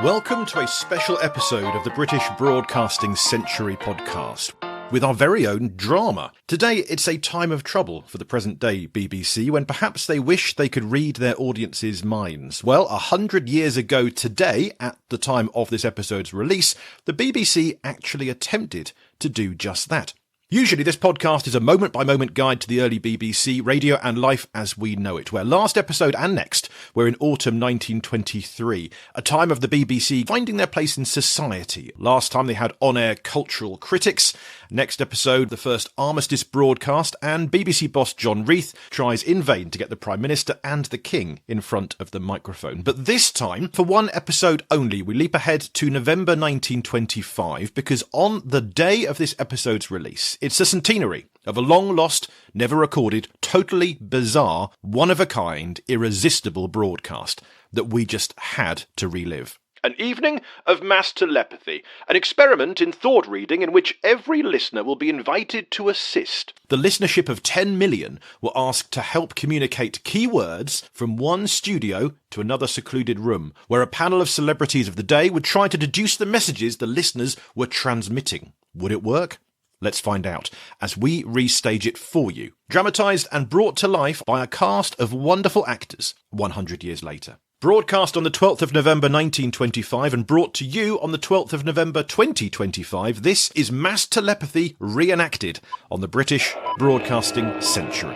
Welcome to a special episode of the British Broadcasting Century podcast with our very own drama. Today it's a time of trouble for the present-day BBC when perhaps they wish they could read their audience's minds. Well, 100 years ago today, at the time of this episode's release, the BBC actually attempted to do just that. Usually this podcast is a moment-by-moment guide to the early BBC, radio and life as we know it, where last episode and next we're in autumn 1923, a time of the BBC finding their place in society. Last time they had on-air cultural critics. Next episode, the first armistice broadcast, and BBC boss John Reith tries in vain to get the Prime Minister and the King in front of the microphone. But this time, for one episode only, we leap ahead to November 1925, because on the day of this episode's release, it's the centenary of a long-lost, never-recorded, totally bizarre, one-of-a-kind, irresistible broadcast that we just had to relive. An evening of mass telepathy, an experiment in thought reading in which every listener will be invited to assist. The listenership of 10 million were asked to help communicate key words from one studio to another secluded room, where a panel of celebrities of the day would try to deduce the messages the listeners were transmitting. Would it work? Let's find out as we restage it for you, dramatised and brought to life by a cast of wonderful actors 100 years later. Broadcast on the 12th of November 1925 and brought to you on the 12th of November 2025, this is Mass Telepathy Re-enacted on the British Broadcasting Century.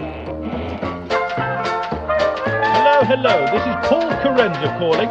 Hello, this is Paul Carenza calling.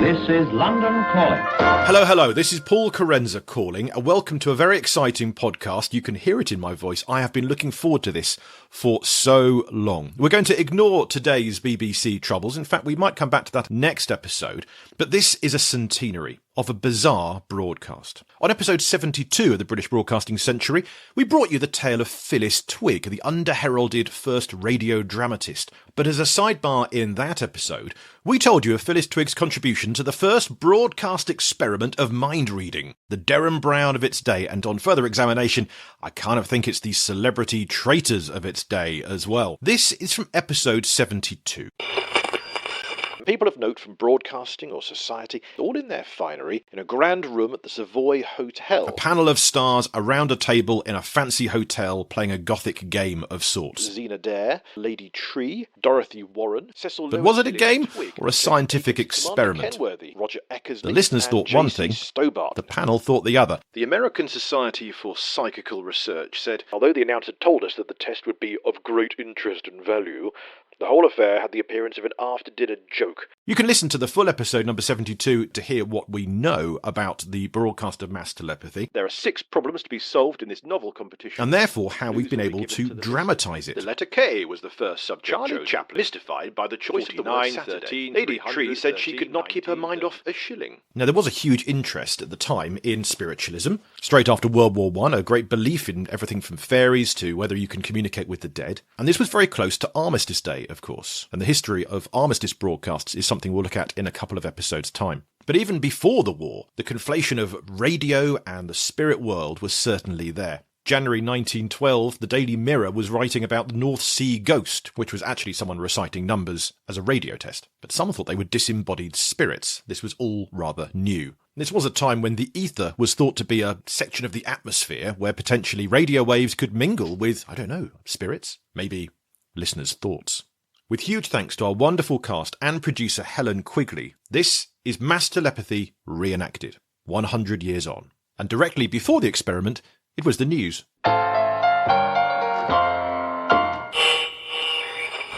This is London Calling. Hello, this is Paul Carenza calling. Welcome to a very exciting podcast. You can hear it in my voice. I have been looking forward to this for so long. We're going to ignore today's BBC troubles. In fact, we might come back to that next episode. But this is a centenary of a bizarre broadcast. On episode 72 of the British Broadcasting Century, we brought you the tale of Phyllis Twigg, the under-heralded first radio dramatist. But as a sidebar in that episode, we told you of Phyllis Twigg's contribution to the first broadcast experiment of mind-reading, the Derham Brown of its day, and on further examination, I kind of think it's the Celebrity Traitors of its day as well. This is from episode 72. People of note from broadcasting or society, all in their finery, in a grand room at the Savoy Hotel. A panel of stars around a table in a fancy hotel playing a gothic game of sorts. Zena Dare, Lady Tree, Dorothy Warren, Cecil Lewis. But was it a game or a scientific experiment? Roger Eckersley, the listeners thought one thing, the panel thought the other. The American Society for Psychical Research said, although the announcer told us that the test would be of great interest and value, the whole affair had the appearance of an after-dinner joke. You can listen to the full episode number 72 to hear what we know about the broadcast of mass telepathy. There are 6 problems to be solved in this novel competition, and therefore how we've been able to dramatise it. The letter K was the first subject. Charlie Chaplin, mystified by the choice of the word Saturday. Lady Tree said she could not keep her mind off a shilling. Now, there was a huge interest at the time in spiritualism. Straight after World War I, a great belief in everything from fairies to whether you can communicate with the dead. And this was very close to Armistice Day, of course. And the history of armistice broadcasts is something we'll look at in a couple of episodes' time. But even before the war, the conflation of radio and the spirit world was certainly there. January 1912, the Daily Mirror was writing about the North Sea Ghost, which was actually someone reciting numbers as a radio test. But some thought they were disembodied spirits. This was all rather new. This was a time when the ether was thought to be a section of the atmosphere where potentially radio waves could mingle with, spirits? Maybe listeners' thoughts. With huge thanks to our wonderful cast and producer Helen Quigley, this is Mass Telepathy Re-enacted, 100 years on. And directly before the experiment, it was the news.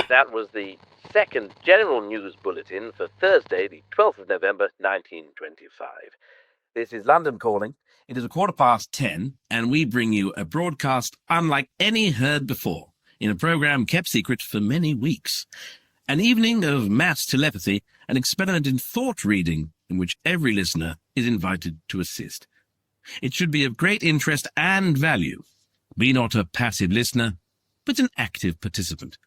That was the second general news bulletin for Thursday, the 12th of November, 1925. This is London Calling. It is 10:15, and we bring you a broadcast unlike any heard before, in a program kept secret for many weeks. An evening of mass telepathy, an experiment in thought reading in which every listener is invited to assist. It should be of great interest and value. Be not a passive listener, but an active participant.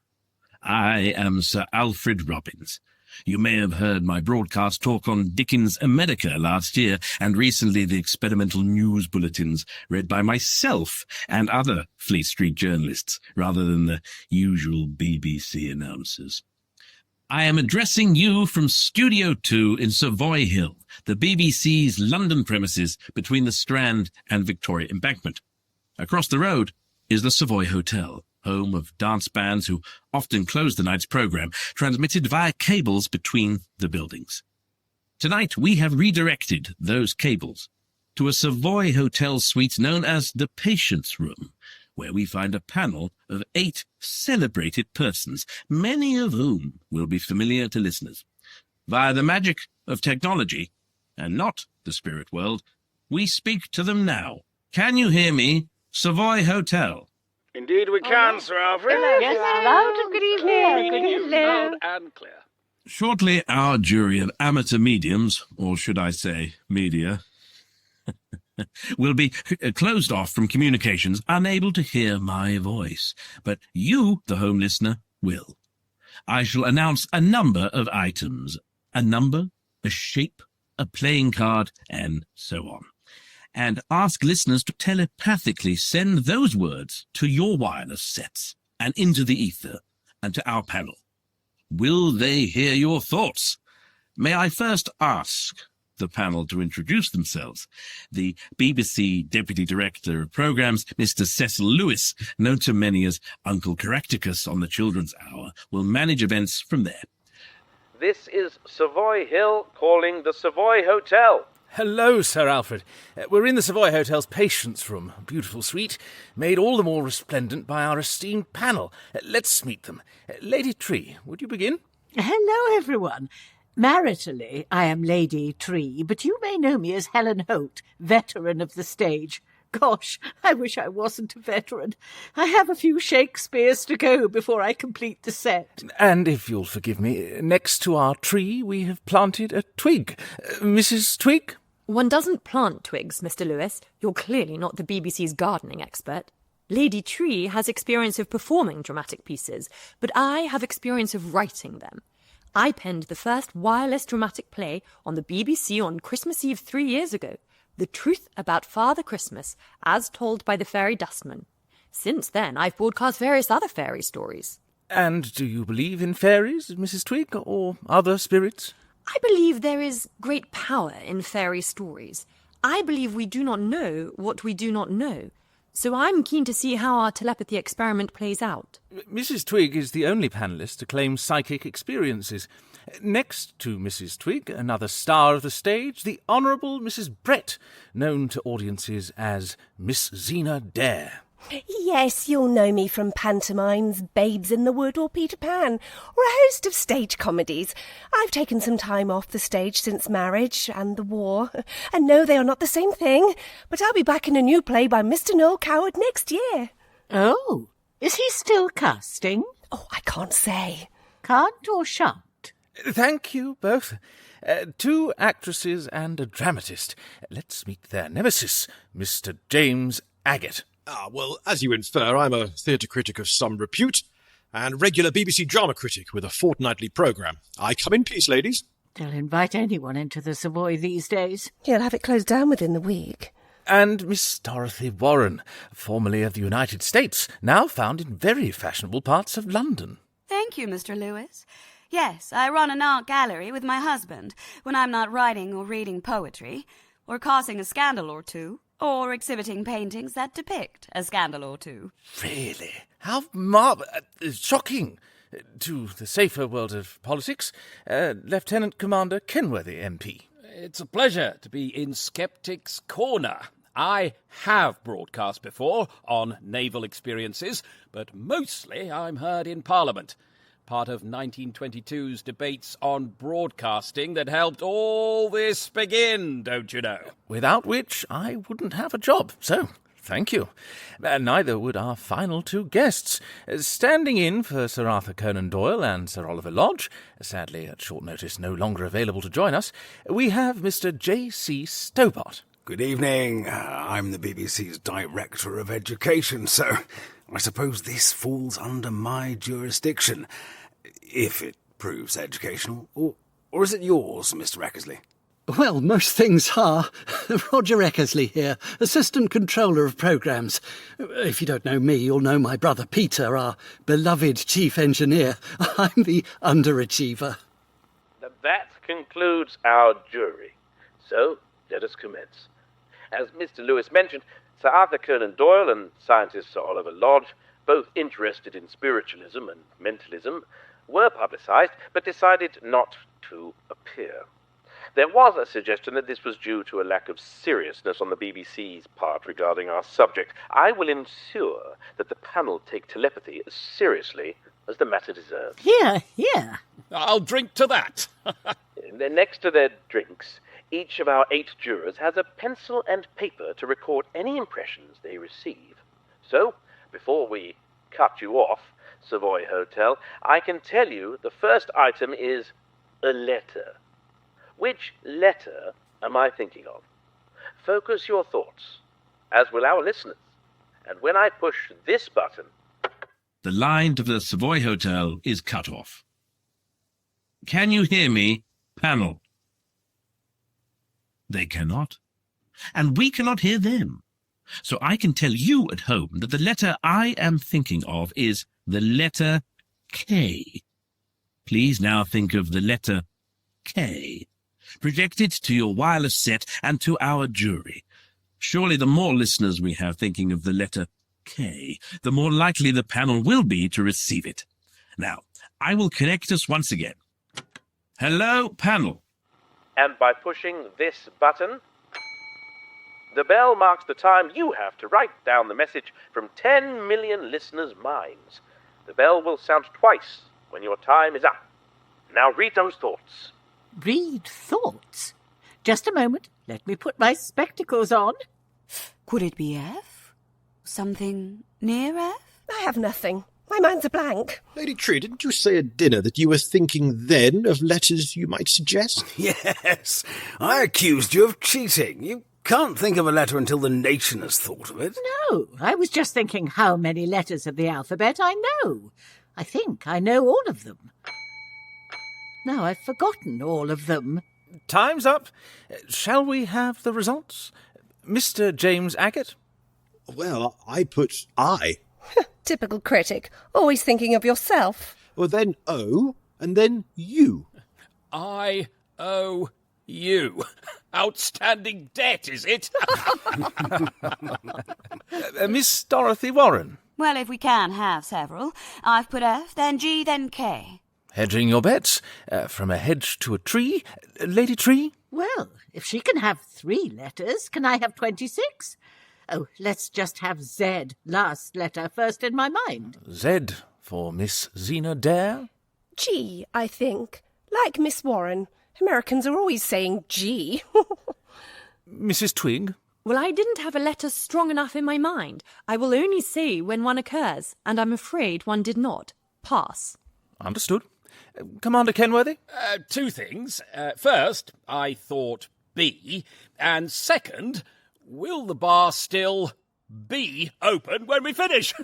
I am Sir Alfred Robbins. You may have heard my broadcast talk on Dickens' America last year, and recently the experimental news bulletins read by myself and other Fleet Street journalists, rather than the usual BBC announcers. I am addressing you from Studio 2 in Savoy Hill, the BBC's London premises between the Strand and Victoria Embankment. Across the road is the Savoy Hotel, home of dance bands who often close the night's programme, transmitted via cables between the buildings. Tonight we have redirected those cables to a Savoy Hotel suite known as the Patience Room, where we find a panel of 8 celebrated persons, many of whom will be familiar to listeners. Via the magic of technology, and not the spirit world, we speak to them now. Can you hear me, Savoy Hotel? Indeed we can, Sir Alfred. Yes, loud and good evening. Loud and clear. Shortly, our jury of amateur mediums, or should I say media, will be closed off from communications, unable to hear my voice. But you, the home listener, will. I shall announce a number of items. A number, a shape, a playing card, and so on. And ask listeners to telepathically send those words to your wireless sets and into the ether and to our panel. Will they hear your thoughts? May I first ask the panel to introduce themselves? The BBC Deputy Director of Programmes, Mr. Cecil Lewis, known to many as Uncle Caractacus on the Children's Hour, will manage events from there. This is Savoy Hill calling the Savoy Hotel. Hello, Sir Alfred. We're in the Savoy Hotel's Patience Room, a beautiful suite, made all the more resplendent by our esteemed panel. Let's meet them. Lady Tree, would you begin? Hello, everyone. Maritally, I am Lady Tree, but you may know me as Helen Holt, veteran of the stage. Gosh, I wish I wasn't a veteran. I have a few Shakespeares to go before I complete the set. And if you'll forgive me, next to our tree we have planted a twig. Mrs. Twigg? One doesn't plant twigs, Mr. Lewis. You're clearly not the BBC's gardening expert. Lady Tree has experience of performing dramatic pieces, but I have experience of writing them. I penned the first wireless dramatic play on the BBC on Christmas Eve 3 years ago, The Truth About Father Christmas, as told by the Fairy Dustman. Since then, I've broadcast various other fairy stories. And do you believe in fairies, Mrs. Twigg, or other spirits? I believe there is great power in fairy stories. I believe we do not know what we do not know. So I'm keen to see how our telepathy experiment plays out. Mrs. Twigg is the only panellist to claim psychic experiences. Next to Mrs. Twigg, another star of the stage, the Honourable Mrs. Brett, known to audiences as Miss Zena Dare. Yes, you'll know me from pantomimes, Babes in the Wood or Peter Pan, or a host of stage comedies. I've taken some time off the stage since marriage and the war, and no, they are not the same thing, but I'll be back in a new play by Mr. Noel Coward next year. Oh, is he still casting? Oh, I can't say. Can't or shan't? Thank you both. 2 actresses and a dramatist. Let's meet their nemesis, Mr. James Agate. Well, as you infer, I'm a theatre critic of some repute, and regular BBC drama critic with a fortnightly programme. I come in peace, ladies. They'll invite anyone into the Savoy these days. He'll have it closed down within the week. And Miss Dorothy Warren, formerly of the United States, now found in very fashionable parts of London. Thank you, Mr. Lewis. Yes, I run an art gallery with my husband when I'm not writing or reading poetry, or causing a scandal or two, or exhibiting paintings that depict a scandal or two. Really? How shocking! To the safer world of politics, Lieutenant Commander Kenworthy MP. It's a pleasure to be in Skeptic's Corner. I have broadcast before on naval experiences, but mostly I'm heard in Parliament. Part of 1922's debates on broadcasting that helped all this begin, don't you know? Without which I wouldn't have a job, so thank you. Neither would our final 2 guests. Standing in for Sir Arthur Conan Doyle and Sir Oliver Lodge, sadly at short notice no longer available to join us, we have Mr. J.C. Stobart. Good evening. I'm the BBC's Director of Education, so I suppose this falls under my jurisdiction, if it proves educational. Or is it yours, Mr. Eckersley? Well, most things are. Roger Eckersley here, Assistant Controller of Programmes. If you don't know me, you'll know my brother Peter, our beloved Chief Engineer. I'm the underachiever. That concludes our jury. So, let us commence. As Mr. Lewis mentioned, Sir Arthur Conan Doyle and scientist Sir Oliver Lodge, both interested in spiritualism and mentalism, were publicised, but decided not to appear. There was a suggestion that this was due to a lack of seriousness on the BBC's part regarding our subject. I will ensure that the panel take telepathy as seriously as the matter deserves. Here, here. I'll drink to that. Next to their drinks, each of our 8 jurors has a pencil and paper to record any impressions they receive. So, before we cut you off, Savoy Hotel, I can tell you the first item is a letter. Which letter am I thinking of? Focus your thoughts, as will our listeners. And when I push this button... The line to the Savoy Hotel is cut off. Can you hear me, panel? They cannot. And we cannot hear them. So I can tell you at home that the letter I am thinking of is the letter K. Please now think of the letter K. Project it to your wireless set and to our jury. Surely the more listeners we have thinking of the letter K, the more likely the panel will be to receive it. Now, I will connect us once again. Hello, panel. And by pushing this button, the bell marks the time you have to write down the message from 10 million listeners' minds. The bell will sound twice when your time is up. Now read those thoughts. Read thoughts? Just a moment. Let me put my spectacles on. Could it be F? Something near F? I have nothing. My mind's a blank. Lady Tree, didn't you say at dinner that you were thinking then of letters you might suggest? Yes, I accused you of cheating. You can't think of a letter until the nation has thought of it. No, I was just thinking how many letters of the alphabet I know. I think I know all of them. Now I've forgotten all of them. Time's up. Shall we have the results? Mr. James Agate? Well, I put I. Typical critic, always thinking of yourself. Well, then O, and then U. I-O-U. Outstanding debt, is it? Miss Dorothy Warren? Well, if we can have several. I've put F, then G, then K. Hedging your bets. From a hedge to a tree. Lady Tree? Well, if she can have 3 letters, can I have 26? Oh, let's just have Z, last letter, first in my mind. Z for Miss Zena Dare? G, I think. Like Miss Warren. Americans are always saying G. Mrs. Twigg? Well, I didn't have a letter strong enough in my mind. I will only say when one occurs, and I'm afraid one did not. Pass. Understood. Commander Kenworthy? 2 things. First, I thought B. And second, will the bar still be open when we finish?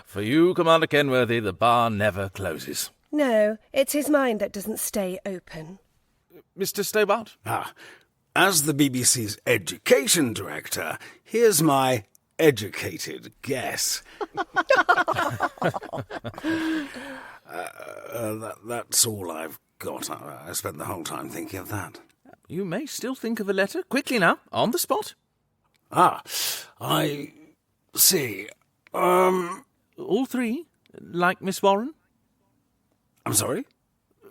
For you, Commander Kenworthy, the bar never closes. No, it's his mind that doesn't stay open. Mr. Stobart? As the BBC's education director, here's my educated guess. That's all I've got. I spent the whole time thinking of that. You may still think of a letter. Quickly now, on the spot. I see. All 3, like Miss Warren? I'm sorry?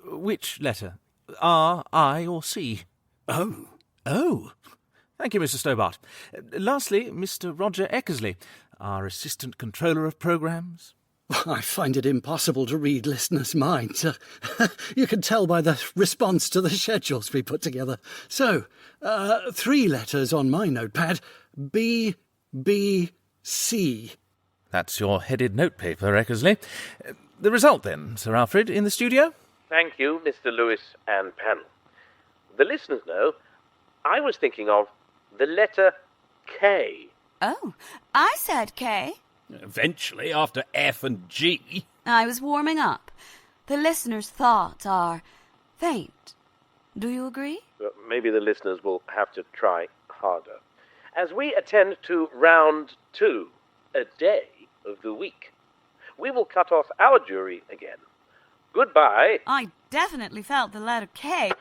Which letter? R, I, or C? Oh. Oh. Thank you, Mr. Stobart. Lastly, Mr. Roger Eckersley, our Assistant Controller of Programmes. I find it impossible to read listeners' minds. You can tell by the response to the schedules we put together. So, 3 letters on my notepad. B, B, C. That's your headed notepaper, Eckersley. The result, then, Sir Alfred, in the studio? Thank you, Mr. Lewis and panel. The listeners know I was thinking of the letter K. Oh, I said K. Eventually, after F and G. I was warming up. The listeners' thoughts are faint, Do you agree? Well, maybe the listeners will have to try harder. As we attend to round 2, a day of the week, we will cut off our jury again. Goodbye. I definitely felt the letter K.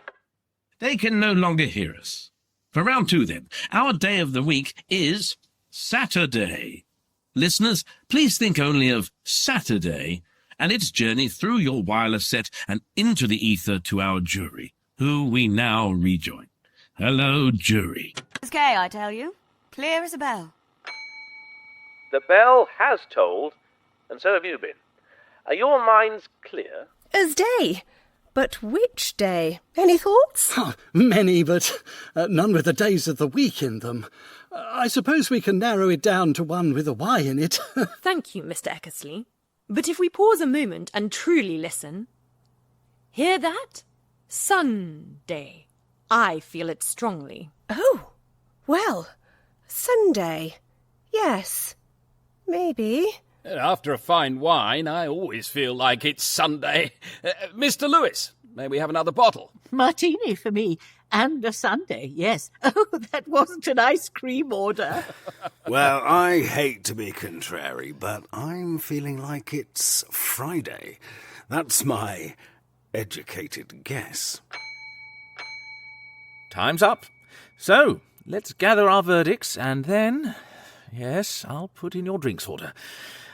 They can no longer hear us. For round 2, then, our day of the week is Saturday. Listeners, please think only of Saturday and its journey through your wireless set and into the ether to our jury, who we now rejoin. Hello, jury. It's K, I tell you. Clear as a bell. The bell has tolled, and so have you been. Are your minds clear? As day. But which day? Any thoughts? Many, but none with the days of the week in them. I suppose we can narrow it down to one with a Y in it. Thank you, Mr. Eckersley. But if we pause a moment and truly listen... Hear that? Sunday. I feel it strongly. Oh, well, Sunday. Yes, maybe. After a fine wine, I always feel like it's Sunday. Mr. Lewis, may we have another bottle? Martini for me, and a sundae, yes. Oh, that wasn't an ice cream order. Well, I hate to be contrary, but I'm feeling like it's Friday. That's my educated guess. Time's up. So, let's gather our verdicts and then... Yes, I'll put in your drinks order.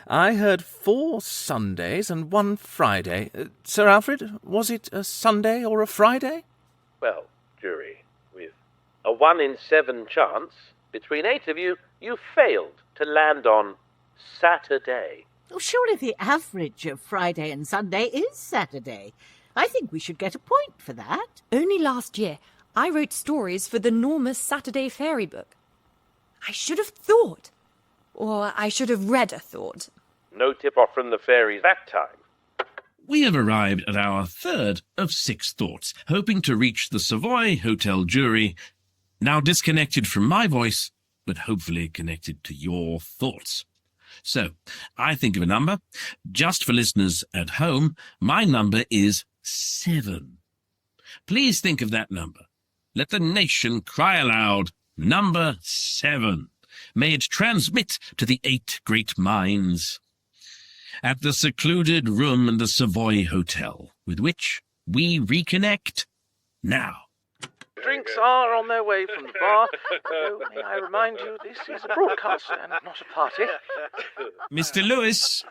I heard 4 Sundays and 1 Friday. Sir Alfred, was it a Sunday or a Friday? Well, jury, with a 1 in 7 chance, between 8 of you, you failed to land on Saturday. Oh, surely the average of Friday and Sunday is Saturday. I think we should get a point for that. Only last year, I wrote stories for the Normus Saturday Fairy Book. I should have thought. Or I should have read a thought. No tip-off from the fairies that time. We have arrived at our 3rd of 6 thoughts, hoping to reach the Savoy Hotel jury, now disconnected from my voice, but hopefully connected to your thoughts. So, I think of a number. Just for listeners at home, my number is 7. Please think of that number. Let the nation cry aloud, number 7. May it transmit to the 8 great minds. At the secluded room in the Savoy Hotel, with which we reconnect now. Drinks are on their way from the bar, though may I remind you this is a broadcast and not a party. Mr. Lewis,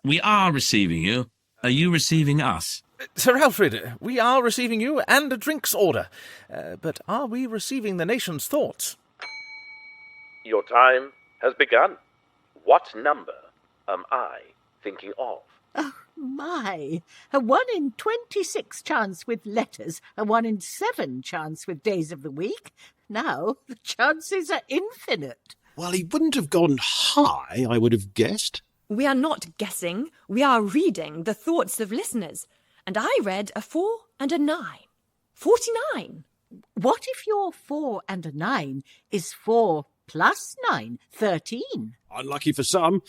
we are receiving you. Are you receiving us? Sir Alfred, we are receiving you and a drinks order. But are we receiving the nation's thoughts? Your time has begun. What number am I thinking of? Oh, my. A 1 in 26 chance with letters, a 1 in 7 chance with days of the week. Now the chances are infinite. Well, he wouldn't have gone high, I would have guessed. We are not guessing. We are reading the thoughts of listeners. And I read a 4 and a 9. 49. What if your 4 and a 9 is 4 plus 9, 13? Unlucky for some.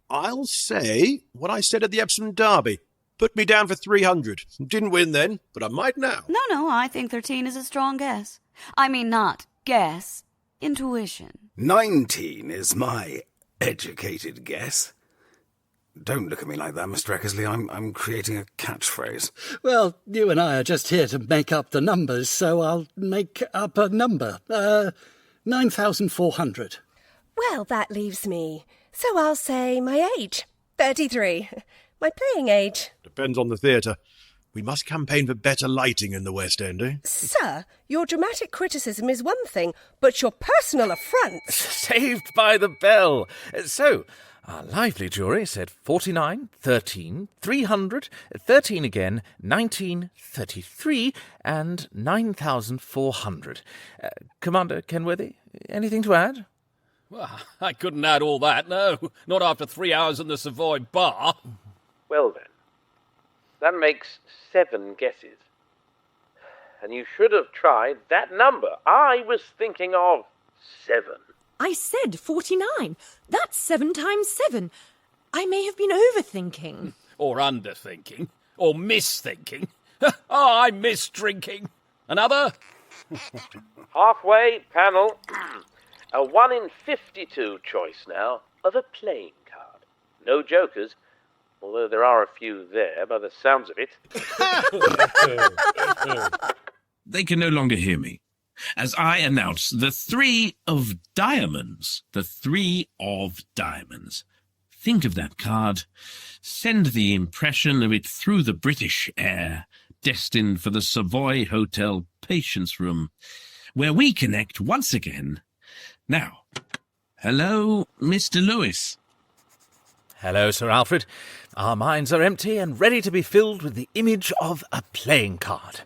I'll say what I said at the Epsom Derby. Put me down for 300. Didn't win then, but I might now. No, I think 13 is a strong guess. I mean, not guess, intuition. 19 is my educated guess. Don't look at me like that, Mr. Eckersley. I'm creating a catchphrase. Well, you and I are just here to make up the numbers, so I'll make up a number. 9,400. Well, that leaves me. So I'll say my age. 33. My playing age. Depends on the theatre. We must campaign for better lighting in the West End, eh? Sir, your dramatic criticism is one thing, but your personal affront... Saved by the bell. So, our lively jury said 49, 13, 300, 13 again, 19, 33, and 9,400. Commander Kenworthy, anything to add? Well, I couldn't add all that, no. Not after 3 hours in the Savoy bar. Well then, that makes 7 guesses. And you should have tried that number. I was thinking of 7. I said 49. That's 7 times 7. I may have been overthinking. Or underthinking. Or misthinking. Oh, I miss drinking. Another? Halfway, panel. A 1 in 52 choice now of a playing card. No jokers, although there are a few there by the sounds of it. They can no longer hear me, as I announce the 3 of diamonds. The 3 of diamonds. Think of that card. Send the impression of it through the British air, destined for the Savoy Hotel Patience Room, where we connect once again. Now, hello, Mr. Lewis. Hello, Sir Alfred. Our minds are empty and ready to be filled with the image of a playing card.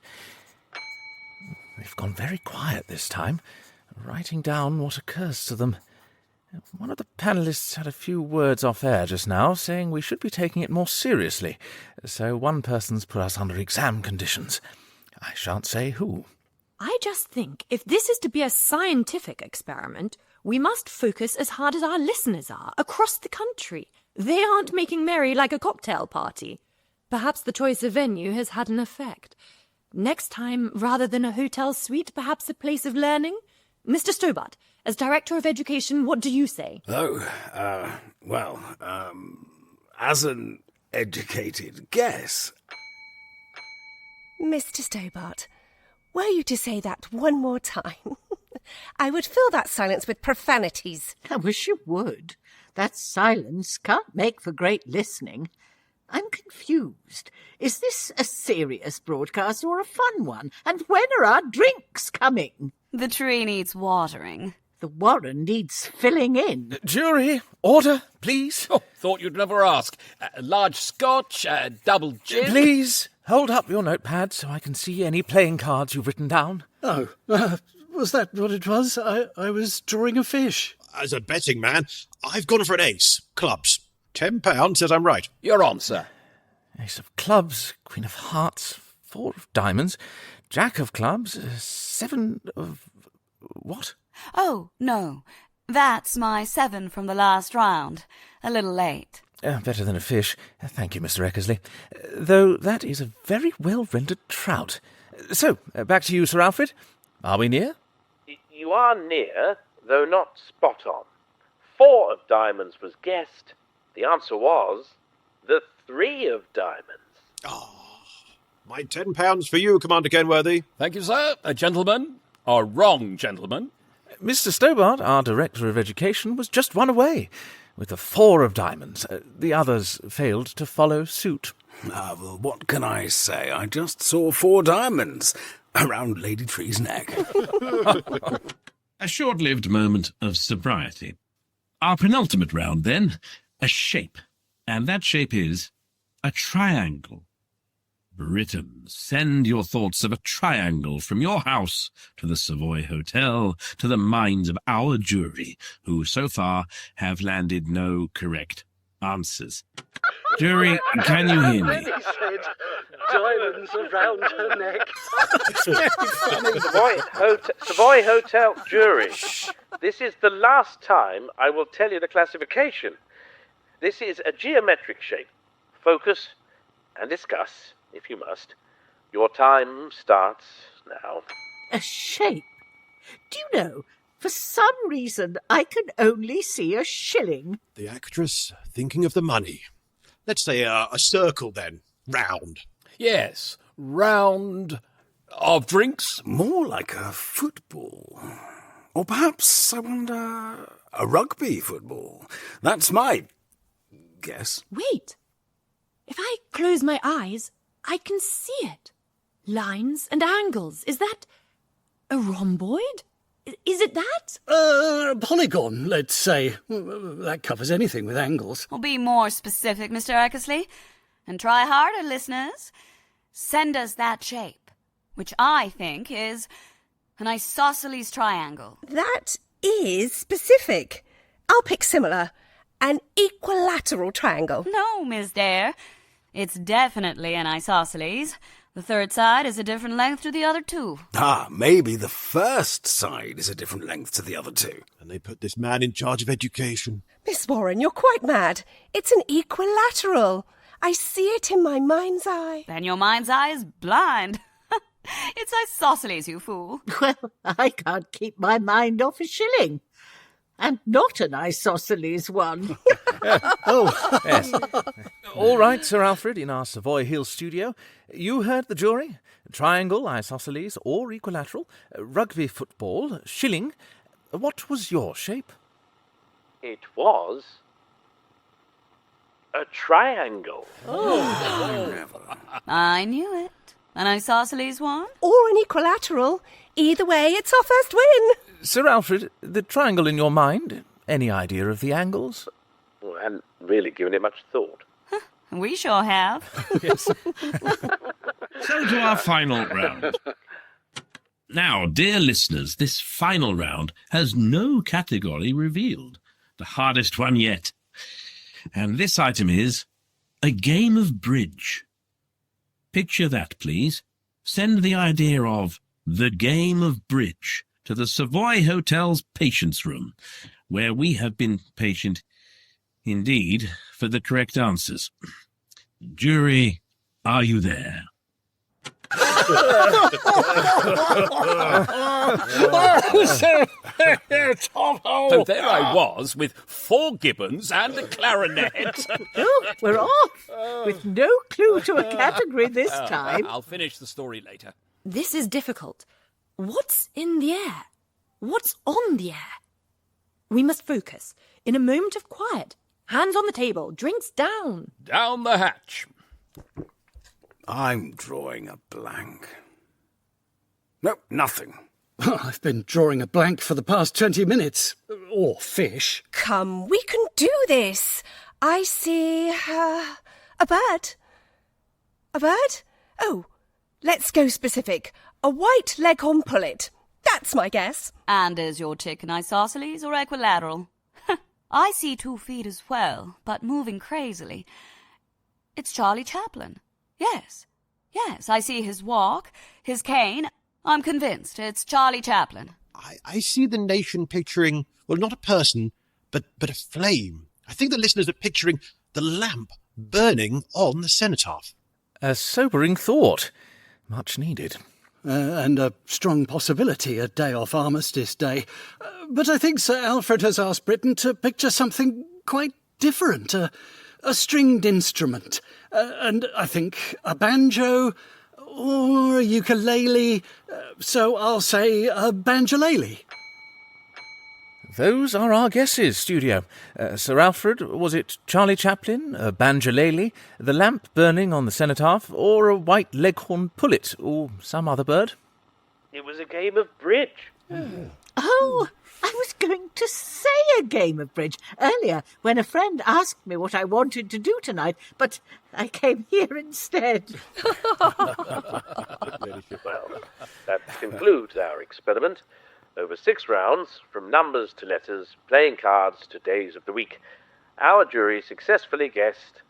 They've gone very quiet this time, writing down what occurs to them. One of the panellists had a few words off air just now, saying we should be taking it more seriously, so one person's put us under exam conditions. I shan't say who. I just think if this is to be a scientific experiment, we must focus as hard as our listeners are across the country. They aren't making merry like a cocktail party. Perhaps the choice of venue has had an effect. Next time, rather than a hotel suite, perhaps a place of learning? Mr. Stobart, as Director of Education, what do you say? As an educated guess... Mr. Stobart, were you to say that one more time, I would fill that silence with profanities. I wish you would. That silence can't make for great listening. I'm confused. Is this a serious broadcast or a fun one? And when are our drinks coming? The tree needs watering. The warren needs filling in. Jury, order, please. Oh, thought you'd never ask. Large scotch, double gin. Please, hold up your notepad so I can see any playing cards you've written down. Oh, was that what it was? I was drawing a fish. As a betting man, I've gone for an ace. Clubs. £10 says I'm right. You're on, sir. Ace of clubs, queen of hearts, 4 of diamonds, jack of clubs, 7 of... what? Oh, no. That's my 7 from the last round. A little late. Better than a fish. Thank you, Mr. Eckersley. Though that is a very well-rendered trout. So, back to you, Sir Alfred. Are we near? You are near, though not spot on. 4 of diamonds was guessed. The answer was the 3 of diamonds. My £10 for you, Commander Kenworthy. Thank you, sir. A gentleman. Or wrong gentleman. Mr. Stobart, our Director of Education, was just one away, with the 4 of diamonds. The others failed to follow suit. Well, what can I say? I just saw 4 diamonds around Lady Tree's neck. A short-lived moment of sobriety. Our penultimate round, then, a shape. And that shape is a triangle. Britain, send your thoughts of a triangle from your house to the Savoy Hotel to the minds of our jury, who so far have landed no correct answers. Jury, can you hear me? He said diamonds around her neck. Savoy Hotel jury. This is the last time I will tell you the classification. This is a geometric shape. Focus and discuss, if you must. Your time starts now. A shape? Do you know, for some reason I can only see a shilling. The actress thinking of the money. Let's say a circle, then. Round. Yes, round of drinks. More like a football. Or perhaps, I wonder, a rugby football. That's my guess. Wait. If I close my eyes, I can see it. Lines and angles. Is that a rhomboid? Is it that? A polygon, let's say. That covers anything with angles. Well, be more specific, Mr. Eckersley. And try harder, listeners. Send us that shape, which I think is an isosceles triangle. That is specific. I'll pick similar. An equilateral triangle. No, Miss Dare. It's definitely an isosceles. The third side is a different length to the other 2. Maybe the first side is a different length to the other 2. And they put this man in charge of education. Miss Warren, you're quite mad. It's an equilateral. I see it in my mind's eye. Then your mind's eye is blind. It's It's isosceles, you fool. Well, I can't keep my mind off a shilling. And not an isosceles one. Yes. All right, Sir Alfred, in our Savoy Hill studio. You heard the jury. Triangle, isosceles, or equilateral. Rugby, football, shilling. What was your shape? It was a triangle. I knew it. An isosceles one? Or an equilateral. Either way, it's our first win. Sir Alfred, the triangle in your mind, any idea of the angles? Well, I hadn't really given it much thought. We sure have. Yes. So to our final round. Now, dear listeners, this final round has no category revealed. The hardest one yet. And this item is a game of bridge. Picture that, please. Send the idea of the game of bridge to the Savoy Hotel's patience room, where we have been patient indeed for the correct answers. Jury, are you there? So there I was, with 4 gibbons and a clarinet. Oh, we're off, with no clue to a category this time. I'll finish the story later. This is difficult. What's in the air? What's on the air? We must focus. In a moment of quiet. Hands on the table. Drinks down. Down the hatch. I'm drawing a blank. No, nothing. I've been drawing a blank for the past 20 minutes. Or fish. Come, we can do this. I see a bird. A bird? Oh, let's go specific. A white leghorn pullet. That's my guess. And is your chicken isosceles or equilateral? I see 2 feet as well, but moving crazily. It's Charlie Chaplin. Yes, I see his walk, his cane. I'm convinced it's Charlie Chaplin. I see the nation picturing, well, not a person, but a flame. I think the listeners are picturing the lamp burning on the cenotaph. A sobering thought. Much needed. And a strong possibility a day off Armistice Day. But I think Sir Alfred has asked Britain to picture something quite different. A stringed instrument. And I think a banjo or a ukulele. So I'll say a banjolele. Those are our guesses, studio. Sir Alfred, was it Charlie Chaplin, a banjolele, the lamp burning on the cenotaph, or a white leghorn pullet, or some other bird? It was a game of bridge. Oh, I was going to say a game of bridge earlier when a friend asked me what I wanted to do tonight, but I came here instead. Well, that concludes our experiment. Over 6 rounds, from numbers to letters, playing cards to days of the week, our jury successfully guessed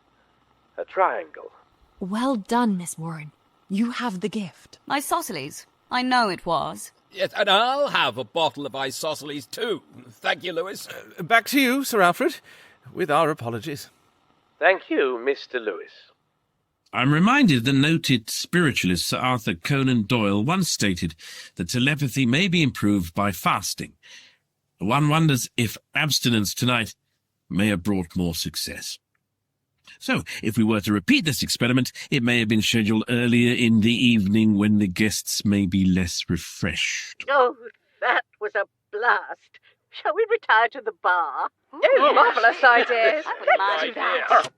a triangle. Well done, Miss Warren. You have the gift. Isosceles. I know it was. Yes, and I'll have a bottle of isosceles too. Thank you, Lewis. Back to you, Sir Alfred, with our apologies. Thank you, Mr. Lewis. I'm reminded the noted spiritualist Sir Arthur Conan Doyle once stated that telepathy may be improved by fasting. One wonders if abstinence tonight may have brought more success. So, if we were to repeat this experiment, it may have been scheduled earlier in the evening when the guests may be less refreshed. Oh, that was a blast. Shall we retire to the bar? Oh, marvellous idea. I wouldn't mind that.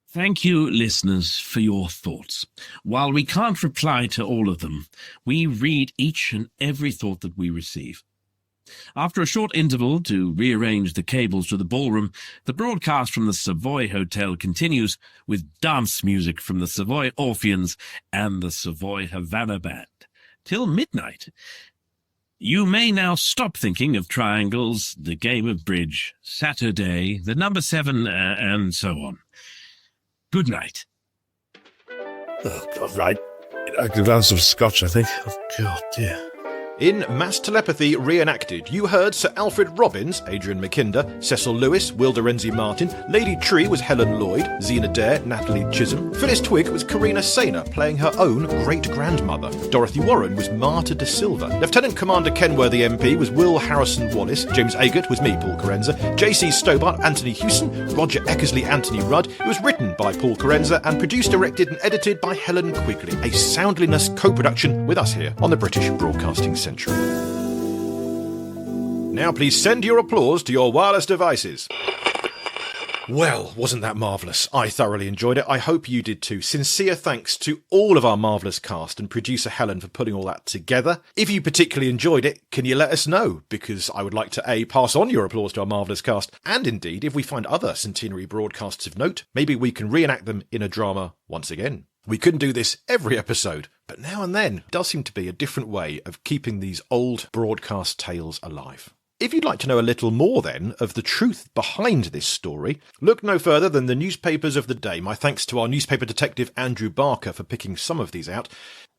Thank you, listeners, for your thoughts. While we can't reply to all of them, we read each and every thought that we receive. After a short interval to rearrange the cables to the ballroom, the broadcast from the Savoy Hotel continues with dance music from the Savoy Orpheans and the Savoy Havana Band till midnight. You may now stop thinking of triangles, the game of bridge, Saturday, the number 7, and so on. Good night. Oh, God, right. I could have some scotch, I think. Oh, God, dear. In Mass Telepathy Re-enacted, you heard Sir Alfred Robbins, Adrian Mackinder, Cecil Lewis, Will Renzi Martin, Lady Tree was Helen Lloyd, Zena Dare, Natalie Chisholm, Phyllis Twigg was Karina Sainer, playing her own great-grandmother, Dorothy Warren was Marta da Silva, Lieutenant Commander Kenworthy MP was Will Harrison Wallace, James Agate was me, Paul Carenza, J.C. Stobart, Anthony Hewson, Roger Eckersley, Anthony Rudd. It was written by Paul Carenza and produced, directed and edited by Helen Quigley, a Soundliness co-production with us here on the British Broadcasting Centre. Now please send your applause to your wireless devices. Well, wasn't that marvellous? I thoroughly enjoyed it. I hope you did too. Sincere thanks to all of our marvellous cast and producer Helen for putting all that together. If you particularly enjoyed it, can you let us know? Because I would like to A, pass on your applause to our marvellous cast, and indeed, if we find other Centenary broadcasts of note, maybe we can reenact them in a drama once again. We couldn't do this every episode, but now and then does seem to be a different way of keeping these old broadcast tales alive. If you'd like to know a little more, then, of the truth behind this story, look no further than the newspapers of the day. My thanks to our newspaper detective Andrew Barker for picking some of these out.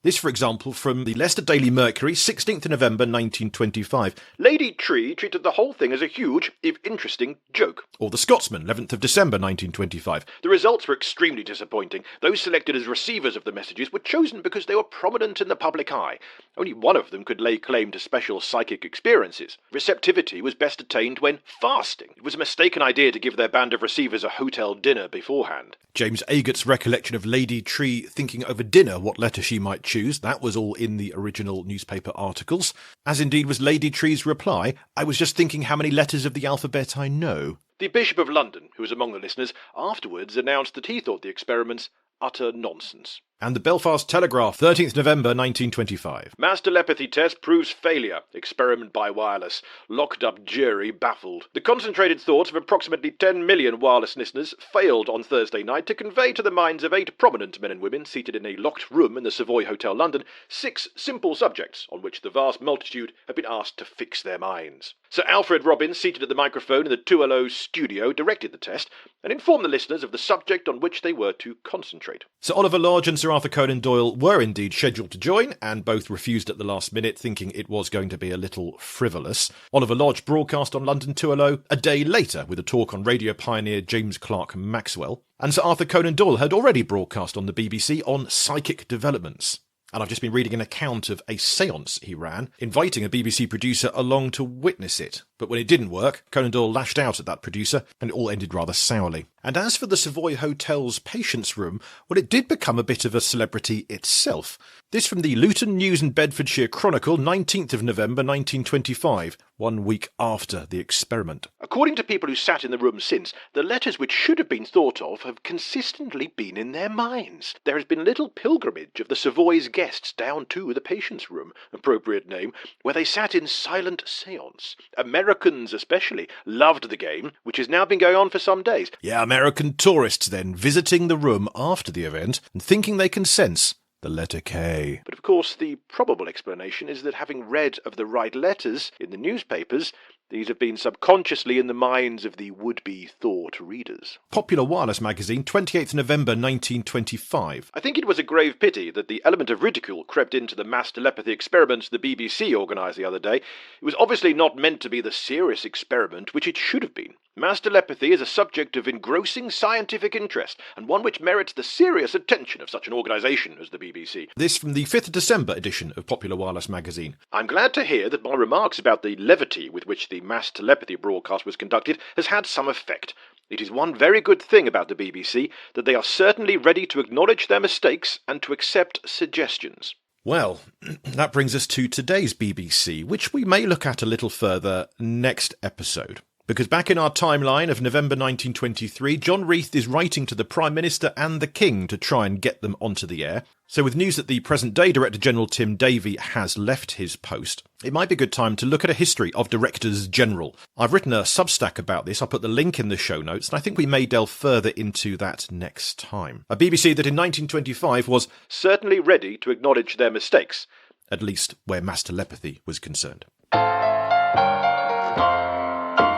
This, for example, from the Leicester Daily Mercury, 16th November 1925. Lady Tree treated the whole thing as a huge, if interesting, joke. Or The Scotsman, 11th of December 1925. The results were extremely disappointing. Those selected as receivers of the messages were chosen because they were prominent in the public eye. Only one of them could lay claim to special psychic experiences. Receptivity was best attained when fasting. It was a mistaken idea to give their band of receivers a hotel dinner beforehand. James Agate's recollection of Lady Tree thinking over dinner what letter she might choose, that was all in the original newspaper articles, as indeed was Lady Tree's reply, I was just thinking how many letters of the alphabet I know. The Bishop of London, who was among the listeners, afterwards announced that he thought the experiments utter nonsense. And the Belfast Telegraph, 13th November 1925. Mass telepathy test proves failure. Experiment by wireless. Locked up jury baffled. The concentrated thoughts of approximately 10 million wireless listeners failed on Thursday night to convey to the minds of 8 prominent men and women seated in a locked room in the Savoy Hotel, London, 6 simple subjects on which the vast multitude have been asked to fix their minds. Sir Alfred Robbins, seated at the microphone in the 2LO studio, directed the test and informed the listeners of the subject on which they were to concentrate. Sir Oliver Lodge and Sir Arthur Conan Doyle were indeed scheduled to join, and both refused at the last minute, thinking it was going to be a little frivolous. Oliver Lodge broadcast on London 2LO a day later with a talk on radio pioneer James Clerk Maxwell, and Sir Arthur Conan Doyle had already broadcast on the BBC on psychic developments. And I've just been reading an account of a séance he ran, inviting a BBC producer along to witness it. But when it didn't work, Conan Doyle lashed out at that producer, and it all ended rather sourly. And as for the Savoy Hotel's patients' room, well, it did become a bit of a celebrity itself. This from the Luton News and Bedfordshire Chronicle, 19th of November 1925, 1 week after the experiment. According to people who sat in the room since, the letters which should have been thought of have consistently been in their minds. There has been little pilgrimage of the Savoy's guests down to the patients' room, appropriate name, where they sat in silent séance. Americans especially loved the game, which has now been going on for some days. Yeah, American tourists then visiting the room after the event and thinking they can sense the letter K. But of course the probable explanation is that having read of the right letters in the newspapers, these have been subconsciously in the minds of the would-be thought readers. Popular Wireless magazine, 28th November 1925. I think it was a grave pity that the element of ridicule crept into the mass telepathy experiments the BBC organised the other day. It was obviously not meant to be the serious experiment which it should have been. Mass telepathy is a subject of engrossing scientific interest, and one which merits the serious attention of such an organisation as the BBC. This from the 5th December edition of Popular Wireless magazine. I'm glad to hear that my remarks about the levity with which the mass telepathy broadcast was conducted has had some effect. It is one very good thing about the BBC that they are certainly ready to acknowledge their mistakes and to accept suggestions. Well, that brings us to today's BBC, which we may look at a little further next episode. Because back in our timeline of November 1923, John Reith is writing to the Prime Minister and the King to try and get them onto the air. So with news that the present-day Director General Tim Davie has left his post, it might be a good time to look at a history of Directors General. I've written a Substack about this. I'll put the link in the show notes, and I think we may delve further into that next time. A BBC that in 1925 was certainly ready to acknowledge their mistakes, at least where mass telepathy was concerned.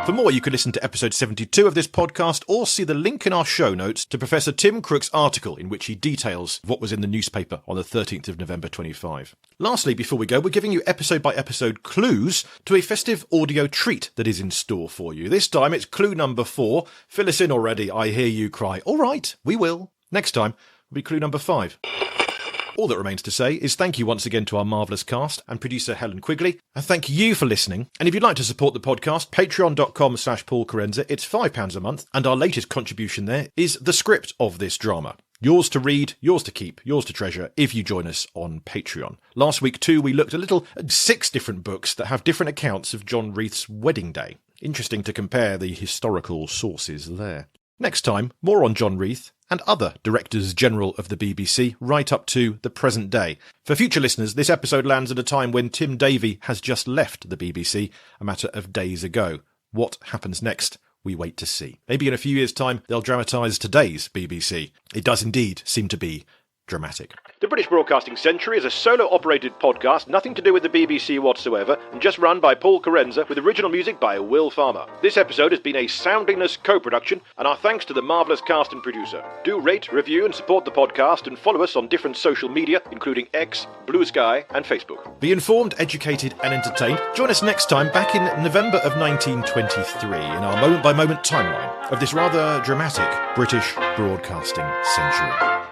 For more, you can listen to episode 72 of this podcast or see the link in our show notes to Professor Tim Crook's article in which he details what was in the newspaper on the 13th of November 25. Lastly, before we go, we're giving you episode-by-episode clues to a festive audio treat that is in store for you. This time it's clue number 4. Fill us in already, I hear you cry. All right, we will. Next time will be clue number 5. All that remains to say is thank you once again to our marvellous cast and producer Helen Quigley, and thank you for listening. And if you'd like to support the podcast, patreon.com/Paul Carenza. It's £5 a month, and our latest contribution there is the script of this drama. Yours to read, yours to keep, yours to treasure if you join us on Patreon. Last week too, we looked at 6 different books that have different accounts of John Reith's wedding day. Interesting to compare the historical sources there. Next time, more on John Reith and other Directors General of the BBC right up to the present day. For future listeners, this episode lands at a time when Tim Davie has just left the BBC a matter of days ago. What happens next? We wait to see. Maybe in a few years' time, they'll dramatise today's BBC. It does indeed seem to be dramatic. The British Broadcasting Century is a solo-operated podcast, nothing to do with the BBC whatsoever, and just run by Paul Carenza, with original music by Will Farmer. This episode has been a Soundingness co-production, and our thanks to the marvellous cast and producer. Do rate, review and support the podcast, and follow us on different social media, including X, Blue Sky and Facebook. Be informed, educated and entertained. Join us next time, back in November of 1923, in our moment-by-moment timeline of this rather dramatic British Broadcasting Century.